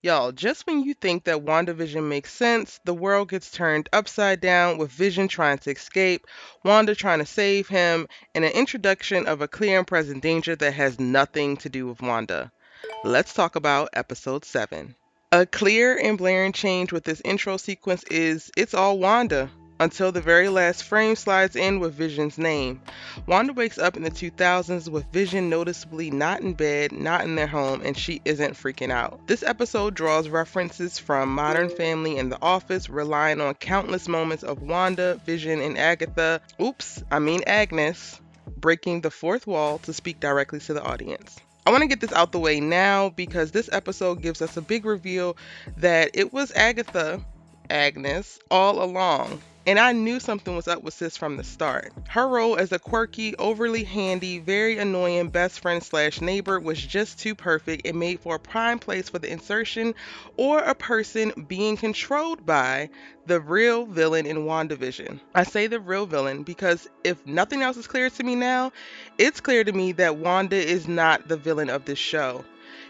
Y'all, just when you think that WandaVision makes sense, the world gets turned upside down with Vision trying to escape, Wanda trying to save him, and an introduction of a clear and present danger that has nothing to do with Wanda. Let's talk about episode 7. A clear and blaring change with this intro sequence is it's all Wanda. Until the very last frame slides in with Vision's name. Wanda wakes up in the 2000s with Vision noticeably not in bed, not in their home, and she isn't freaking out. This episode draws references from Modern Family and The Office, relying on countless moments of Wanda, Vision, and Agnes, breaking the fourth wall to speak directly to the audience. I want to get this out the way now because this episode gives us a big reveal that it was Agnes, all along. And I knew something was up with Sis from the start. Her role as a quirky, overly handy, very annoying best friend slash neighbor was just too perfect and made for a prime place for the insertion or a person being controlled by the real villain in WandaVision. I say the real villain because if nothing else is clear to me now, it's clear to me that Wanda is not the villain of this show.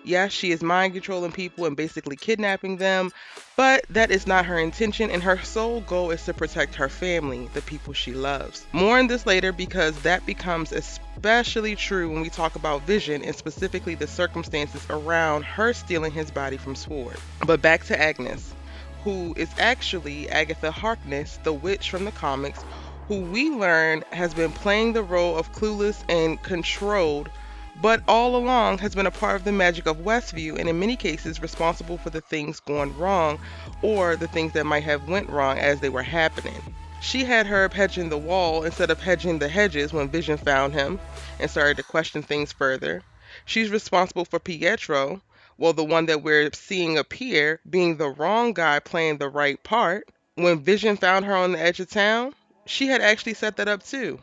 Yes, she is mind controlling people and basically kidnapping them, but that is not her intention, and her sole goal is to protect her family, the people she loves. More on this later because that becomes especially true when we talk about Vision and specifically the circumstances around her stealing his body from S.W.O.R.D. But back to Agnes, who is actually Agatha Harkness, the witch from the comics, who we learn has been playing the role of clueless and controlled, but all along has been a part of the magic of Westview and in many cases responsible for the things going wrong or the things that might have went wrong as they were happening. She had Herb hedging the wall instead of hedging the hedges when Vision found him and started to question things further. She's responsible for Pietro, well, the one that we're seeing appear, being the wrong guy playing the right part. When Vision found her on the edge of town, she had actually set that up too.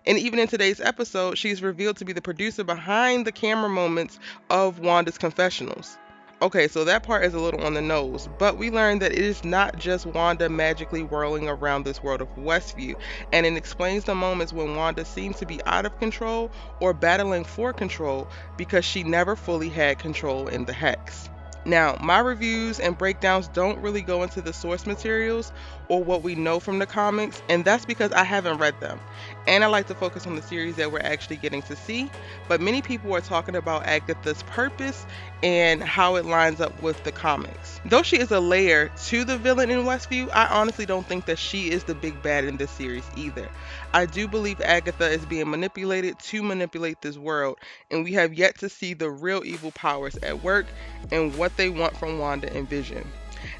And even in today's episode, she's revealed to be the producer behind the camera moments of Wanda's confessionals. Okay, so that part is a little on the nose, but we learned that it is not just Wanda magically whirling around this world of Westview, and it explains the moments when Wanda seems to be out of control or battling for control because she never fully had control in the Hex. Now, my reviews and breakdowns don't really go into the source materials or what we know from the comics, and that's because I haven't read them. And I like to focus on the series that we're actually getting to see, but many people are talking about Agathas Purpose and how it lines up with the comics. Though she is a layer to the villain in Westview, I honestly don't think that she is the big bad in this series either. I do believe Agatha is being manipulated to manipulate this world, and we have yet to see the real evil powers at work and what they want from Wanda and Vision.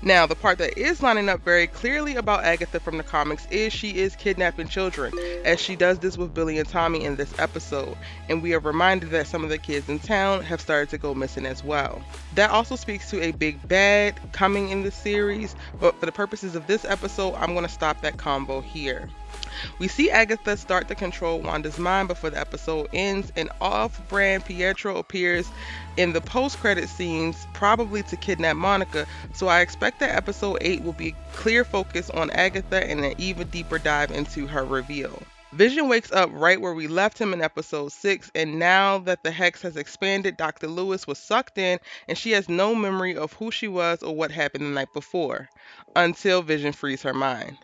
Now, the part that is lining up very clearly about Agatha from the comics is she is kidnapping children, as she does this with Billy and Tommy in this episode, and we are reminded that some of the kids in town have started to go missing as well. That also speaks to a big bad coming in the series, but for the purposes of this episode, I'm going to stop that combo here. We see Agatha start to control Wanda's mind before the episode ends, and off-brand Pietro appears in the post-credit scenes, probably to kidnap Monica, so I expect that episode 8 will be a clear focus on Agatha and an even deeper dive into her reveal. Vision wakes up right where we left him in episode 6, and now that the Hex has expanded, Dr. Lewis was sucked in, and she has no memory of who she was or what happened the night before, until Vision frees her mind.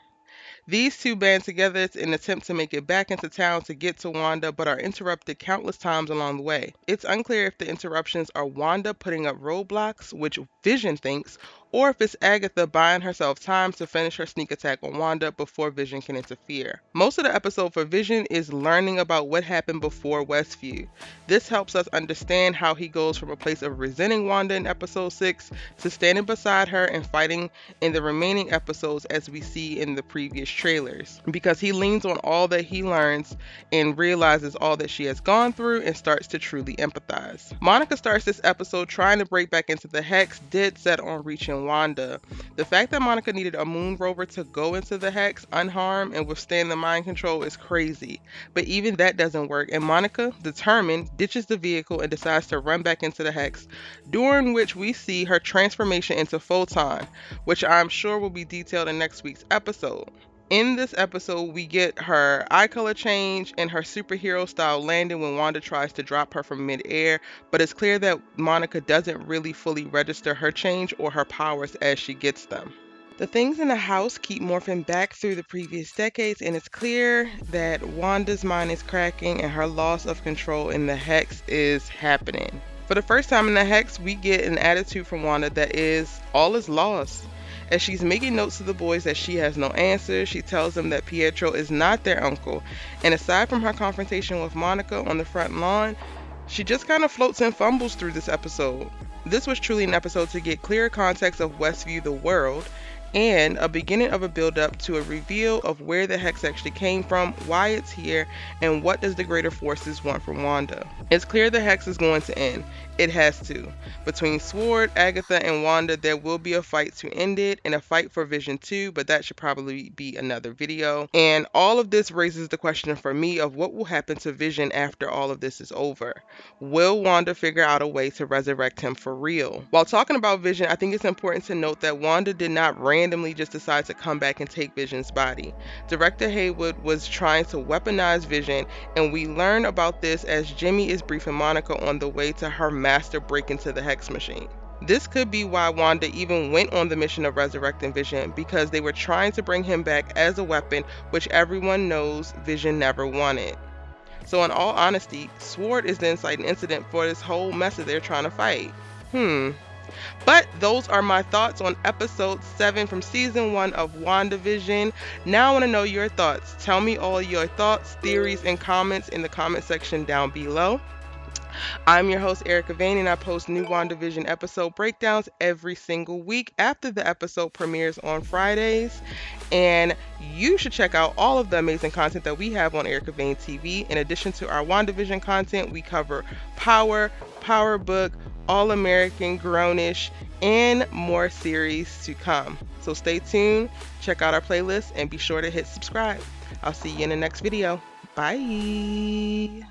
These two band together in an attempt to make it back into town to get to Wanda, but are interrupted countless times along the way. It's unclear if the interruptions are Wanda putting up roadblocks, which Vision thinks, or if it's Agatha buying herself time to finish her sneak attack on Wanda before Vision can interfere. Most of the episode for Vision is learning about what happened before Westview. This helps us understand how he goes from a place of resenting Wanda in episode 6 to standing beside her and fighting in the remaining episodes as we see in the previous trailers, because he leans on all that he learns and realizes all that she has gone through and starts to truly empathize. Monica starts this episode trying to break back into the Hex, dead set on reaching Wanda. The fact that Monica needed a moon rover to go into the Hex unharmed and withstand the mind control is crazy, but even that doesn't work, and Monica, determined, ditches the vehicle and decides to run back into the Hex, during which we see her transformation into Photon, which I'm sure will be detailed in next week's episode. In this episode, we get her eye color change and her superhero style landing when Wanda tries to drop her from midair, but it's clear that Monica doesn't really fully register her change or her powers as she gets them. The things in the house keep morphing back through the previous decades, and it's clear that Wanda's mind is cracking and her loss of control in the Hex is happening. For the first time in the Hex, we get an attitude from Wanda that is, all is lost. As she's making notes to the boys that she has no answers, she tells them that Pietro is not their uncle. And aside from her confrontation with Monica on the front lawn, she just kind of floats and fumbles through this episode. This was truly an episode to get clearer context of Westview the world, and a beginning of a build-up to a reveal of where the Hex actually came from, why it's here, and what does the greater forces want from Wanda. It's clear the Hex is going to end. It has to. Between S.W.O.R.D, Agatha, and Wanda, there will be a fight to end it, and a fight for Vision 2, but that should probably be another video. And all of this raises the question for me of what will happen to Vision after all of this is over. Will Wanda figure out a way to resurrect him for real? While talking about Vision, I think it's important to note that Wanda did not randomly just decide to come back and take Vision's body. Director Hayward was trying to weaponize Vision, and we learn about this as Jimmy is briefing Monica on the way to her master break into the Hex machine. This could be why Wanda even went on the mission of resurrecting Vision, because they were trying to bring him back as a weapon, which everyone knows Vision never wanted. So in all honesty, S.W.O.R.D is the inciting incident for this whole mess that they're trying to fight. But those are my thoughts on episode 7 from season 1 of WandaVision. Now I want to know your thoughts. Tell me all your thoughts, theories, and comments in the comment section down below. I'm your host, Erica Vane, and I post new WandaVision episode breakdowns every single week after the episode premieres on Fridays. And you should check out all of the amazing content that we have on Erica Vane TV. In addition to our WandaVision content, we cover Power, Power Book, All American, Grownish, and more series to come. So stay tuned, check out our playlist, and be sure to hit subscribe. I'll see you in the next video. Bye.